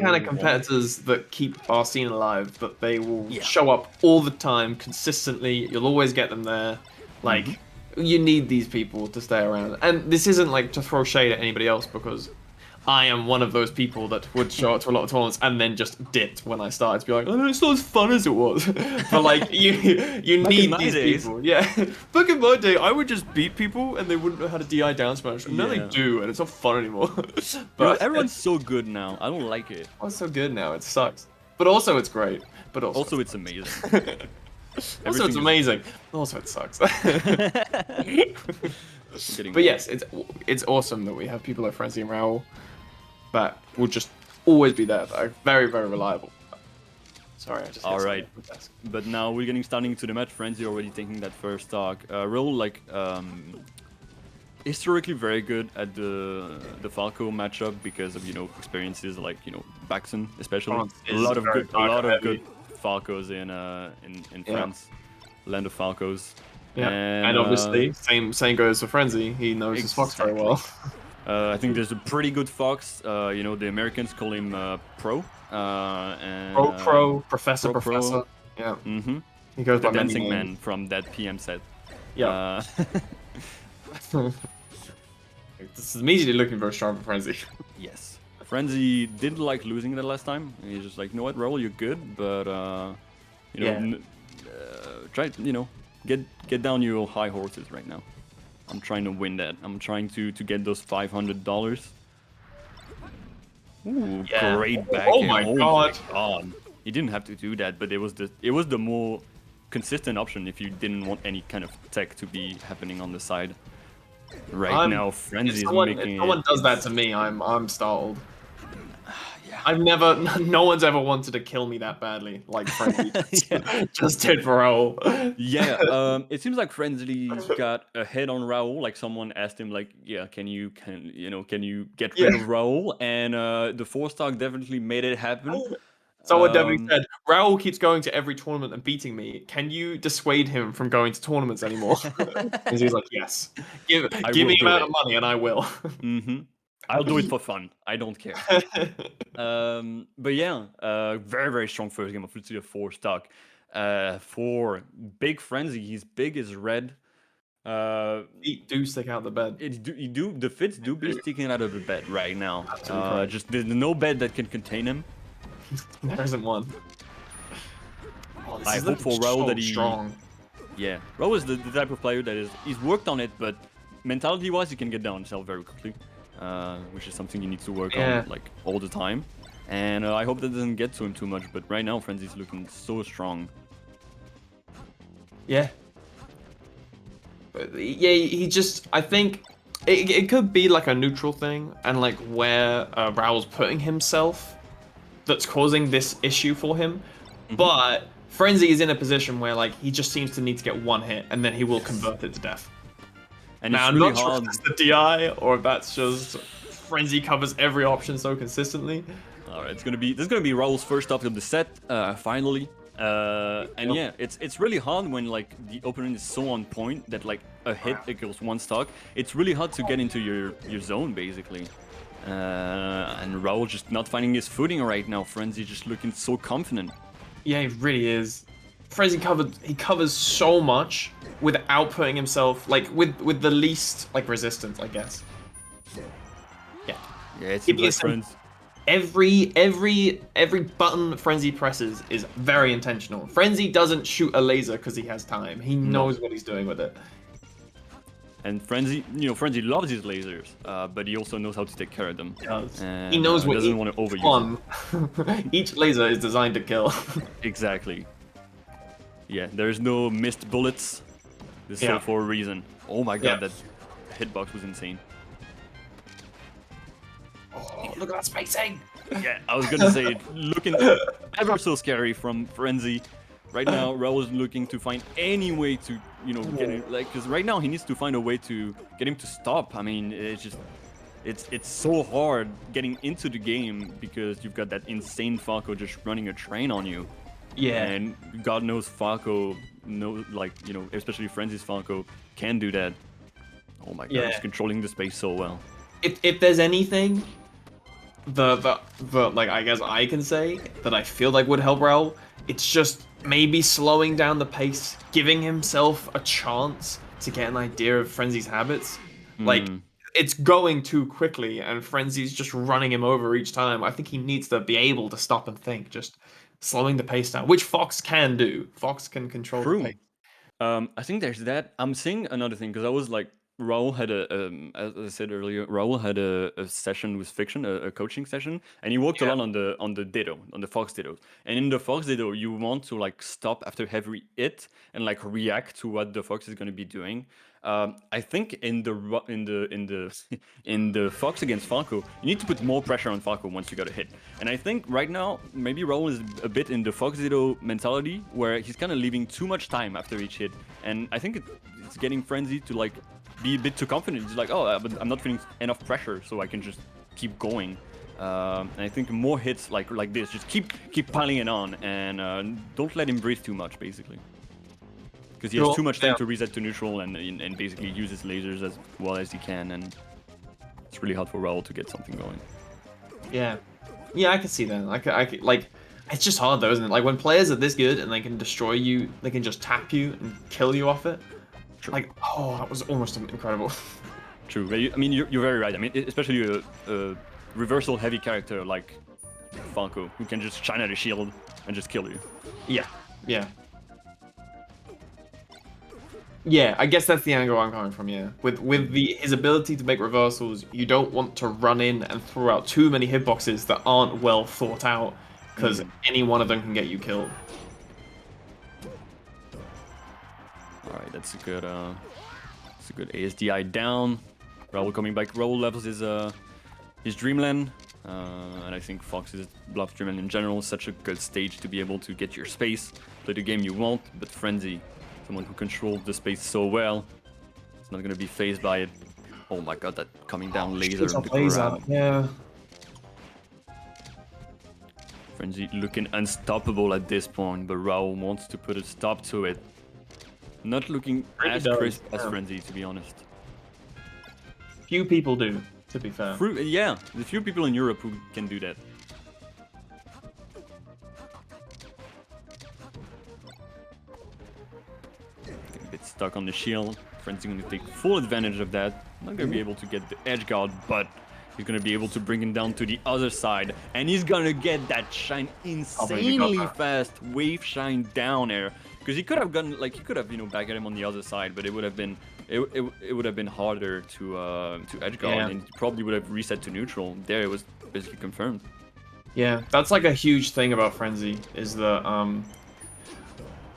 kind of competitors that keep our scene alive, that they will show up all the time, consistently. You'll always get them there. Like, you need these people to stay around. And this isn't like to throw shade at anybody else, because I am one of those people that would show up to a lot of tournaments and then just dipped when I started to be like, oh, it's not as fun as it was. But like, you need these people. Yeah. Back in my day, I would just beat people and they wouldn't know how to DI down smash. And now they do, and it's not fun anymore. But everyone's so good now. I don't like it. Oh, it's so good now. It sucks. But also it's great. But also it's amazing. Also it's amazing. Also it sucks. But yes, it's awesome that we have people like Frenzy and Raoul that will just always be there. They're very, very reliable. Sorry, I just all right. But now we're getting starting to the match. Frenzy already taking that first stock. Raoul, like, historically very good at the Falco matchup because of experiences like Baxen especially. A lot of good Falcos in France, land of Falcos. Yeah, and obviously same goes for Frenzy. He knows his Fox very well. I think there's a pretty good Fox. The Americans call him Pro. And, Professor. Yeah. He goes the by dancing many man names. from that PM set. Yeah. This is immediately looking very strong for Frenzy. Yes. Frenzy didn't like losing that last time. He's just like, you know what, Raoul, you're good, but try get down your high horses right now. I'm trying to win that. I'm trying to get those $500. Ooh, great back. Oh my god. You didn't have to do that, but it was the more consistent option if you didn't want any kind of tech to be happening on the side. Right now, Frenzy is making if someone does that to me, I'm startled. I've never, no one's ever wanted to kill me that badly, like Frenzy just did for Raoul. Yeah, it seems like Frenzy got a hit on Raoul. Like someone asked him, like, yeah, can you get rid of Raoul? And the 4-stock definitely made it happen. Someone definitely said, Raoul keeps going to every tournament and beating me. Can you dissuade him from going to tournaments anymore? And he's like, yes. Give me an amount of money and I will. I'll do it for fun. I don't care. But yeah, very, very strong first game of Lucia 4-stock. For Big Frenzy, he's big as red. Feet do stick out the bed. The fits do be sticking out of the bed right now. Just there's no bed that can contain him. There isn't one. Oh, I hope for Raoul that strong. Yeah, Raoul is the type of player that he's worked on it, but mentality-wise, he can get down himself very quickly. Which is something he needs to work on like all the time, and I hope that doesn't get to him too much. But right now, Frenzy's looking so strong. Yeah, he just, I think it could be like a neutral thing, and like where Raoul's putting himself that's causing this issue for him. But Frenzy is in a position where like he just seems to need to get one hit, and then he will convert it to death. And now, it's really I'm not sure if that's the DI or if that's just Frenzy covers every option so consistently. All right, this is gonna be Raoul's first stop of the set, finally. And yeah, it's really hard when like the opponent is so on point that like a hit equals 1 stock. It's really hard to get into your zone basically. And Raoul just not finding his footing right now. Frenzy just looking so confident. Yeah, he really is. Frenzy covers so much without putting himself like with the least like resistance, I guess. Yeah, it seems like Frenzy. Every button Frenzy presses is very intentional. Frenzy doesn't shoot a laser because he has time. He knows what he's doing with it. And Frenzy, Frenzy loves his lasers, but he also knows how to take care of them. He does. And, he knows what doesn't want to overuse it. Each laser is designed to kill. Exactly. Yeah, there's no missed bullets. This is all for a reason. Oh my god, that hitbox was insane. Oh, look at that spacing! Yeah, I was gonna say, looking ever so scary from Frenzy. Right now, Raoul is looking to find any way to, get it, like, because right now he needs to find a way to get him to stop. I mean, it's just, it's so hard getting into the game because you've got that insane Falco just running a train on you. Yeah. And God knows Falco, especially Frenzy's Falco, can do that. Oh my god, he's controlling the space so well. If there's anything the like I guess I can say that I feel like would help Raoul. It's just maybe slowing down the pace, giving himself a chance to get an idea of Frenzy's habits. Like Hmm. it's going too quickly, and Frenzy's just running him over each time. I think he needs to be able to stop and think, just slowing the pace down, which Fox can do. Fox can control the pace. True. I think there's that. I'm seeing another thing because I was like, Raoul had as I said earlier, Raoul had a session with Fiction, a coaching session, and he worked a Yeah. lot on the Ditto, on the Fox Ditto. And in the Fox Ditto, you want to like stop after every hit and like react to what the Fox is going to be doing. I think in the in the Fox against Falco, you need to put more pressure on Falco once you got a hit. And I think right now maybe Raoul is a bit in the Fox Ditto mentality where he's kind of leaving too much time after each hit, and I think it's getting Frenzy to like be a bit too confident. He's like, oh, but I'm not feeling enough pressure, so I can just keep going. And I think more hits like this, just keep piling it on, and don't let him breathe too much, basically. Because he has too much time to reset to neutral and basically use his lasers as well as he can, and it's really hard for Raoul to get something going. Yeah. Yeah, I can see that. Like, it's just hard though, isn't it? Like when players are this good and they can destroy you, they can just tap you and kill you off it. True. Like, oh, that was almost incredible. True. I mean, you're very right. I mean, especially a reversal heavy character like Falco, who can just shine at a shield and just kill you. Yeah. Yeah. Yeah, I guess that's the angle I'm coming from, yeah. With his ability to make reversals, you don't want to run in and throw out too many hitboxes that aren't well thought out, because any one of them can get you killed. Alright, that's a good ASDI down. Raoul coming back. Raoul levels his Dreamland. And I think Fox's Bluff Dreamland in general is such a good stage to be able to get your space, play the game you want, but Frenzy, someone who controls the space so well, it's not gonna be phased by it. Oh my god, that coming down laser in the crowd. Yeah. Frenzy looking unstoppable at this point, but Raoul wants to put a stop to it. Not looking as crisp as Frenzy, to be honest. Few people do, to be fair. Yeah, the few people in Europe who can do that. Getting a bit stuck on the shield. Frenzy going to take full advantage of that. Not going to be able to get the edge guard, but he's going to be able to bring him down to the other side. And he's going to get that shine insanely fast. Wave shine down air. Because he could have gotten, like, he could have, you know, back at him on the other side, but it would have been, it would have been harder to edge guard, and he probably would have reset to neutral. There, it was basically confirmed. Yeah, that's like a huge thing about Frenzy, is that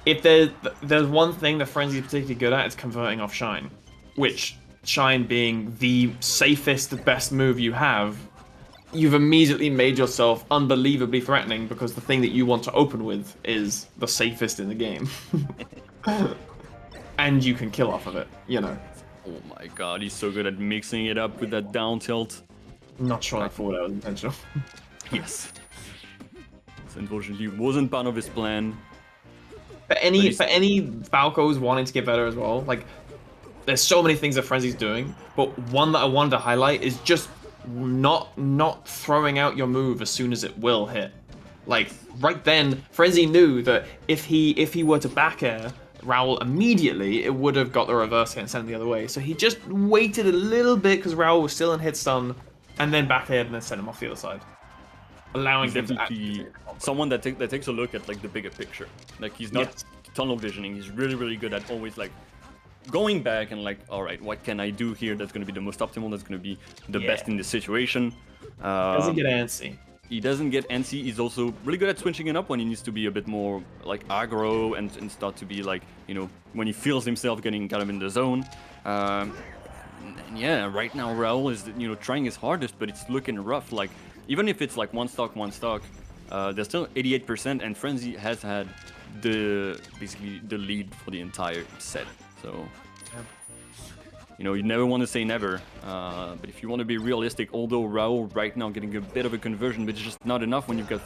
if there's one thing that Frenzy is particularly good at, it's converting off Shine, which Shine being the safest, best move you have. You've immediately made yourself unbelievably threatening because the thing that you want to open with is the safest in the game. And you can kill off of it, you know. Oh my god, he's so good at mixing it up with that down tilt. Not sure I thought that was intentional. Yes. This unfortunately wasn't part of his plan. For any Falcos wanting to get better as well, like, there's so many things that Frenzy's doing, but one that I wanted to highlight is just not throwing out your move as soon as it will hit. Like right then, Frenzy knew that if he were to back air Raoul immediately, it would have got the reverse hit and sent it the other way. So he just waited a little bit because Raoul was still in hit stun, and then back aired and then sent him off the other side, allowing him to actually someone that takes a look at like the bigger picture. Like he's not tunnel visioning. He's really good at always like going back and like, all right, what can I do here that's going to be the most optimal, that's going to be the best in this situation. Doesn't get antsy. He doesn't get antsy. He's also really good at switching it up when he needs to be a bit more like aggro and start to be like, you know, when he feels himself getting kind of in the zone. And yeah, right now Raoul is, you know, trying his hardest, but it's looking rough. Like even if it's like one stock, there's still 88%, and Frenzy has had basically the lead for the entire set. So, you know, you never want to say never, but if you want to be realistic, although Raoul right now getting a bit of a conversion, but it's just not enough when you've got